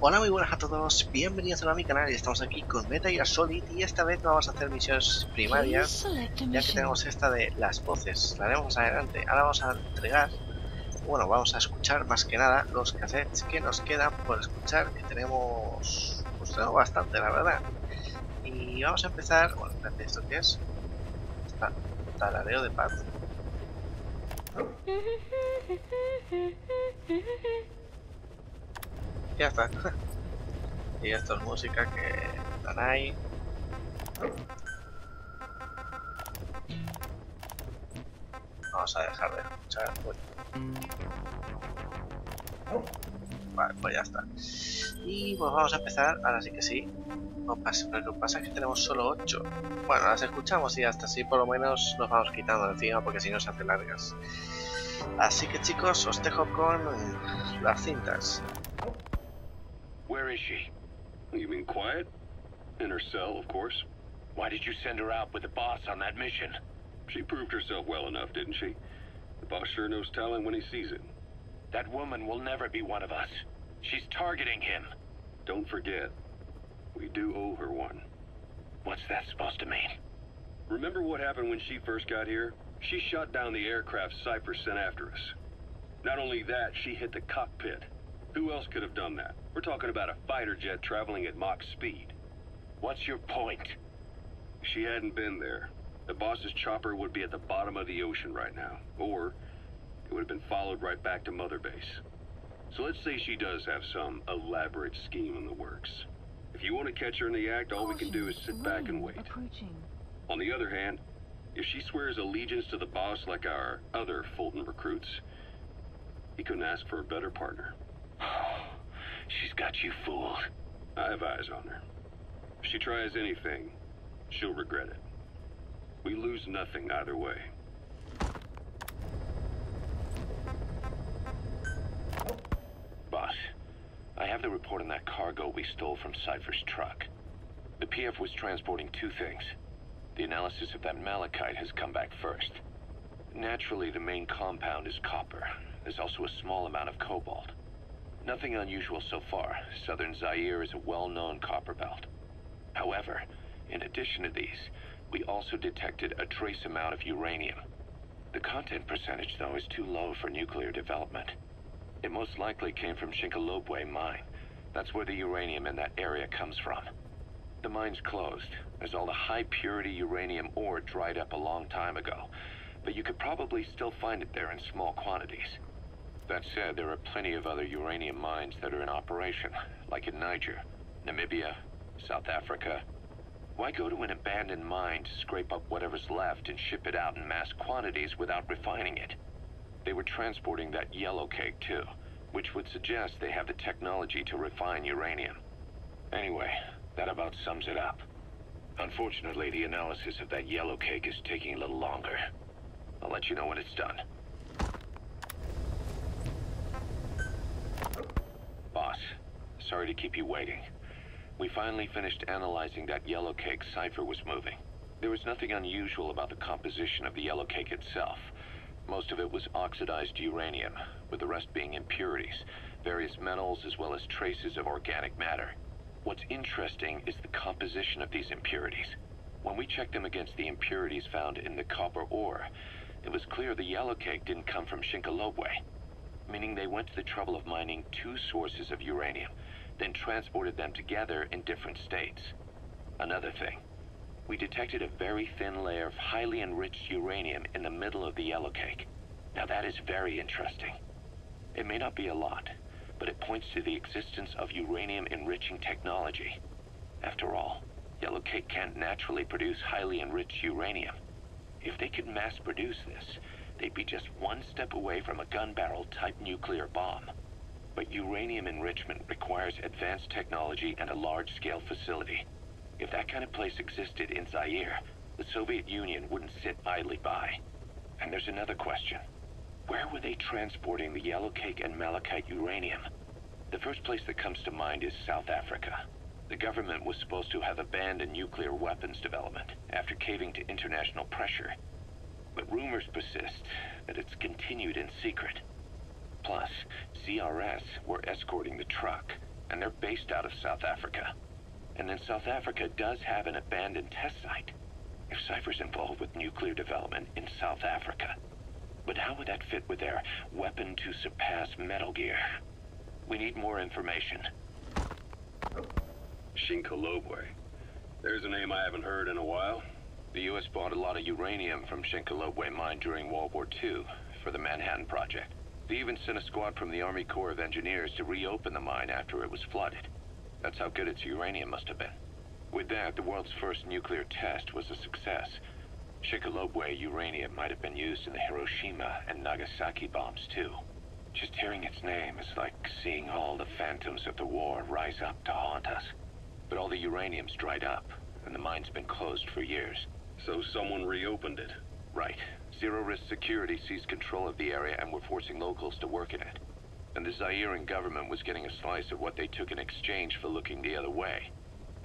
Hola, muy buenas a todos, bienvenidos a mi canal y estamos aquí con Metal Gear Solid y esta vez no vamos a hacer misiones primarias ya que tenemos esta de las voces, la haremos más adelante. Ahora vamos a entregar, bueno, vamos a escuchar más que nada los cassettes que nos quedan por escuchar, que tenemos, pues tenemos bastante la verdad. Y vamos a empezar, bueno, espérate, ¿esto qué es? Tarareo de paz. Ya está. Y esto es música que están ahí. Vamos a dejar de escuchar. Uy. Vale, pues ya está. Y pues vamos a empezar, ahora sí que sí. Lo que pasa es que tenemos solo 8. Bueno, las escuchamos y hasta así por lo menos nos vamos quitando de encima porque si no se hacen largas. Así que chicos, os dejo con las cintas. Where is she? You mean quiet? In her cell, of course. Why did you send her out with the boss on that mission? She proved herself well enough, didn't she? The boss sure knows talent when he sees it. That woman will never be one of us. She's targeting him. Don't forget, we do owe her one. What's that supposed to mean? Remember what happened when she first got here? She shot down the aircraft Cypher sent after us. Not only that, she hit the cockpit. Who else could have done that? We're talking about a fighter jet traveling at Mach speed. What's your point? If she hadn't been there, the boss's chopper would be at the bottom of the ocean right now. Or it would have been followed right back to Mother Base. So let's say she does have some elaborate scheme in the works. If you want to catch her in the act, all we can do is sit back and wait. On the other hand, if she swears allegiance to the boss like our other Fulton recruits, he couldn't ask for a better partner. She's got you fooled. I have eyes on her. If she tries anything, she'll regret it. We lose nothing either way. Boss, I have the report on that cargo we stole from Cypher's truck. The PF was transporting two things. The analysis of that malachite has come back first. Naturally, the main compound is copper. There's also a small amount of cobalt. Nothing unusual so far. Southern Zaire is a well-known copper belt. However, in addition to these, we also detected a trace amount of uranium. The content percentage, though, is too low for nuclear development. It most likely came from Shinkalobwe mine. That's where the uranium in that area comes from. The mine's closed, as all the high-purity uranium ore dried up a long time ago, but you could probably still find it there in small quantities. That said, there are plenty of other uranium mines that are in operation, like in Niger, Namibia, South Africa. Why go to an abandoned mine to scrape up whatever's left and ship it out in mass quantities without refining it? They were transporting that yellow cake too, which would suggest they have the technology to refine uranium. Anyway, that about sums it up. Unfortunately, the analysis of that yellow cake is taking a little longer. I'll let you know when it's done. Boss, sorry to keep you waiting. We finally finished analyzing that yellow cake Cypher was moving. There was nothing unusual about the composition of the yellow cake itself. Most of it was oxidized uranium, with the rest being impurities, various metals as well as traces of organic matter. What's interesting is the composition of these impurities. When we checked them against the impurities found in the copper ore, it was clear the yellow cake didn't come from Shinkalobwe, meaning they went to the trouble of mining two sources of uranium, then transported them together in different states. Another thing, we detected a very thin layer of highly enriched uranium in the middle of the yellow cake. Now that is very interesting. It may not be a lot, but it points to the existence of uranium-enriching technology. After all, yellow cake can't naturally produce highly enriched uranium. If they could mass-produce this, they'd be just one step away from a gun barrel-type nuclear bomb. But uranium enrichment requires advanced technology and a large-scale facility. If that kind of place existed in Zaire, the Soviet Union wouldn't sit idly by. And there's another question. Where were they transporting the yellow cake and malachite uranium? The first place that comes to mind is South Africa. The government was supposed to have abandoned nuclear weapons development after caving to international pressure. But rumors persist that it's continued in secret. Plus, CRS were escorting the truck, and they're based out of South Africa. And then South Africa does have an abandoned test site. If Cypher's involved with nuclear development in South Africa, but how would that fit with their weapon to surpass Metal Gear? We need more information. Shinkolobwe. There's a name I haven't heard in a while. The U.S. bought a lot of uranium from Shinkolobwe mine during World War II for the Manhattan Project. They even sent a squad from the Army Corps of Engineers to reopen the mine after it was flooded. That's how good its uranium must have been. With that, the world's first nuclear test was a success. Shinkolobwe uranium might have been used in the Hiroshima and Nagasaki bombs too. Just hearing its name is like seeing all the phantoms of the war rise up to haunt us. But all the uranium's dried up, and the mine's been closed for years. So someone reopened it. Right. Zero-risk security seized control of the area and were forcing locals to work in it. And the Zairean government was getting a slice of what they took in exchange for looking the other way.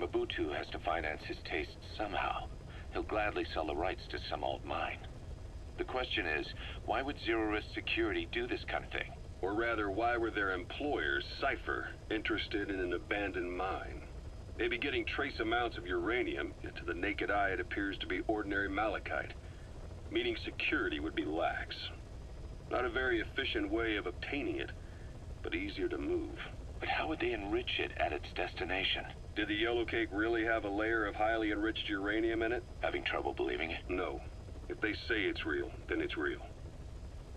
Mobutu has to finance his tastes somehow. He'll gladly sell the rights to some old mine. The question is, why would zero-risk security do this kind of thing? Or rather, why were their employers, Cypher, interested in an abandoned mine? They'd be getting trace amounts of uranium, yet to the naked eye it appears to be ordinary malachite, meaning security would be lax. Not a very efficient way of obtaining it, but easier to move. But how would they enrich it at its destination? Did the yellow cake really have a layer of highly enriched uranium in it? Having trouble believing it? No. If they say it's real, then it's real.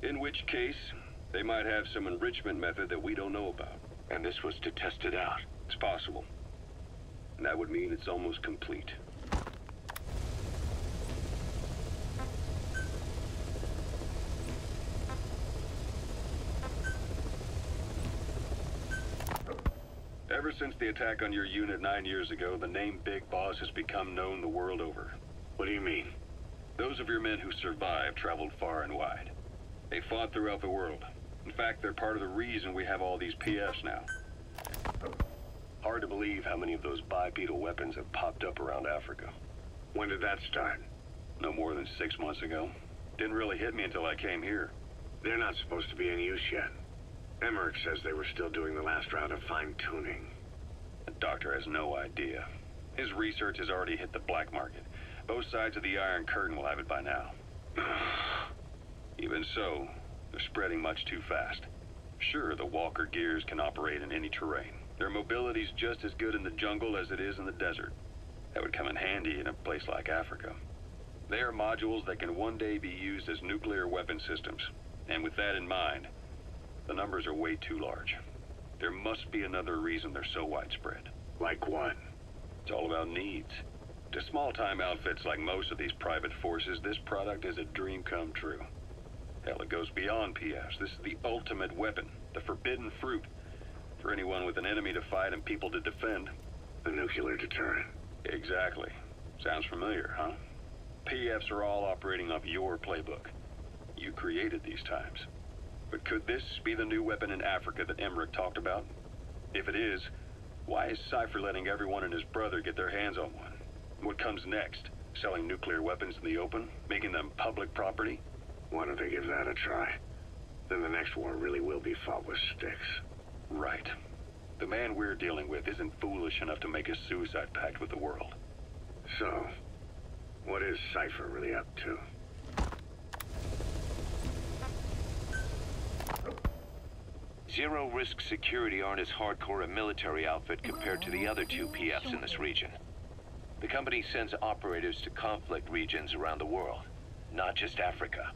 In which case, they might have some enrichment method that we don't know about. And this was to test it out? It's possible. And that would mean it's almost complete. Ever since the attack on your unit 9 years ago, the name Big Boss has become known the world over. What do you mean? Those of your men who survived traveled far and wide. They fought throughout the world. In fact, they're part of the reason we have all these PFs now. Hard to believe how many of those bipedal weapons have popped up around Africa. When did that start? No more than 6 months ago. Didn't really hit me until I came here. They're not supposed to be in use yet. Emmerich says they were still doing the last round of fine-tuning. The doctor has no idea. His research has already hit the black market. Both sides of the Iron Curtain will have it by now. Even so, they're spreading much too fast. Sure, the Walker gears can operate in any terrain. Their mobility's just as good in the jungle as it is in the desert. That would come in handy in a place like Africa. They are modules that can one day be used as nuclear weapon systems. And with that in mind, the numbers are way too large. There must be another reason they're so widespread. Like what? It's all about needs. To small-time outfits like most of these private forces, this product is a dream come true. Hell, it goes beyond PFs. This is the ultimate weapon, the forbidden fruit, for anyone with an enemy to fight and people to defend. A nuclear deterrent. Exactly. Sounds familiar, huh? PFs are all operating off your playbook. You created these times. But could this be the new weapon in Africa that Emmerich talked about? If it is, why is Cypher letting everyone and his brother get their hands on one? What comes next? Selling nuclear weapons in the open? Making them public property? Why don't they give that a try? Then the next war really will be fought with sticks. Right. The man we're dealing with isn't foolish enough to make a suicide pact with the world. So, what is Cypher really up to? Zero-risk security aren't as hardcore a military outfit compared to the other two PFs in this region. The company sends operators to conflict regions around the world, not just Africa.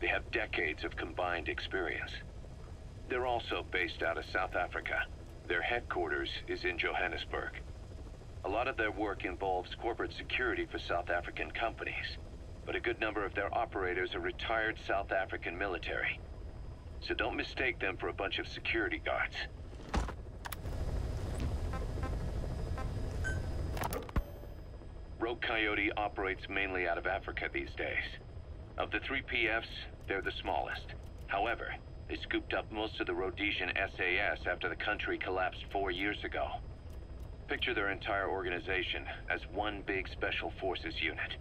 They have decades of combined experience. They're also based out of South Africa. Their headquarters is in Johannesburg. A lot of their work involves corporate security for South African companies, but a good number of their operators are retired South African military. So don't mistake them for a bunch of security guards. Rogue Coyote operates mainly out of Africa these days. Of the three PFs, they're the smallest. However, they scooped up most of the Rhodesian SAS after the country collapsed 4 years ago. Picture their entire organization as one big special forces unit.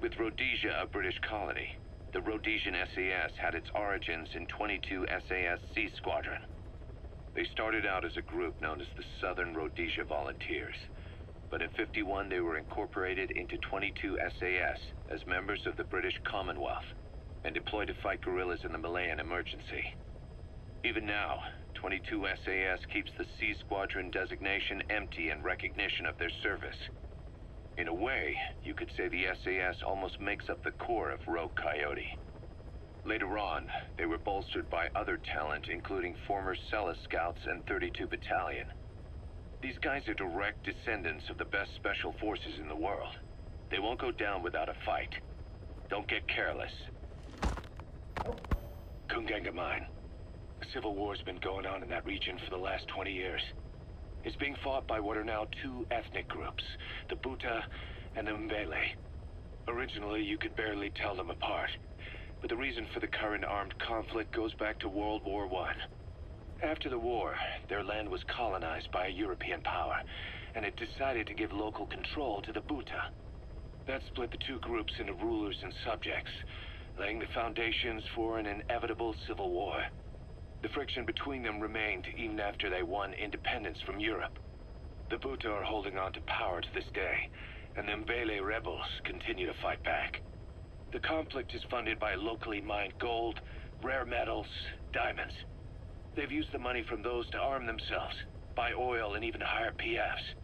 With Rhodesia a British colony, the Rhodesian SAS had its origins in 22 SAS Sea Squadron. They started out as a group known as the Southern Rhodesia Volunteers. But in '51 they were incorporated into 22 SAS as members of the British Commonwealth and deployed to fight guerrillas in the Malayan emergency. Even now, 22 SAS keeps the C Squadron designation empty in recognition of their service. In a way, you could say the SAS almost makes up the core of Rogue Coyote. Later on, they were bolstered by other talent, including former Cella Scouts and 32 Battalion. These guys are direct descendants of the best special forces in the world. They won't go down without a fight. Don't get careless. Kungenga Mine. A civil war's been going on in that region for the last 20 years. It's being fought by what are now two ethnic groups, the Buta and the Mbele. Originally, you could barely tell them apart, but the reason for the current armed conflict goes back to World War I. After the war, their land was colonized by a European power, and it decided to give local control to the Buta. That split the two groups into rulers and subjects, laying the foundations for an inevitable civil war. The friction between them remained even after they won independence from Europe. The Buta are holding on to power to this day, and the Mbele rebels continue to fight back. The conflict is funded by locally mined gold, rare metals, diamonds. They've used the money from those to arm themselves, buy oil, and even hire PFs.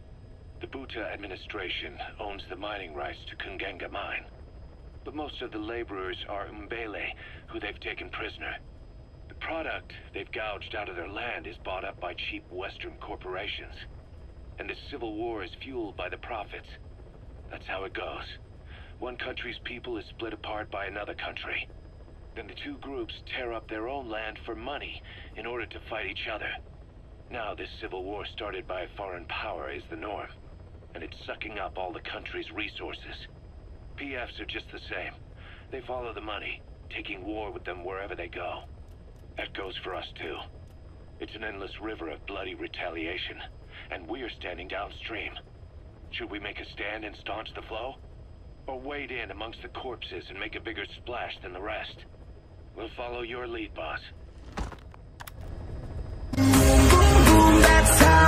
The Buta administration owns the mining rights to Kungenga Mine. But most of the laborers are Mbele, who they've taken prisoner. The product they've gouged out of their land is bought up by cheap Western corporations. And the civil war is fueled by the profits. That's how it goes. One country's people is split apart by another country. Then the two groups tear up their own land for money in order to fight each other. Now this civil war started by a foreign power is the norm, and it's sucking up all the country's resources. PFs are just the same. They follow the money, taking war with them wherever they go. That goes for us too. It's an endless river of bloody retaliation, and we're standing downstream. Should we make a stand and staunch the flow? Or wade in amongst the corpses and make a bigger splash than the rest? We'll follow your lead, boss. That's how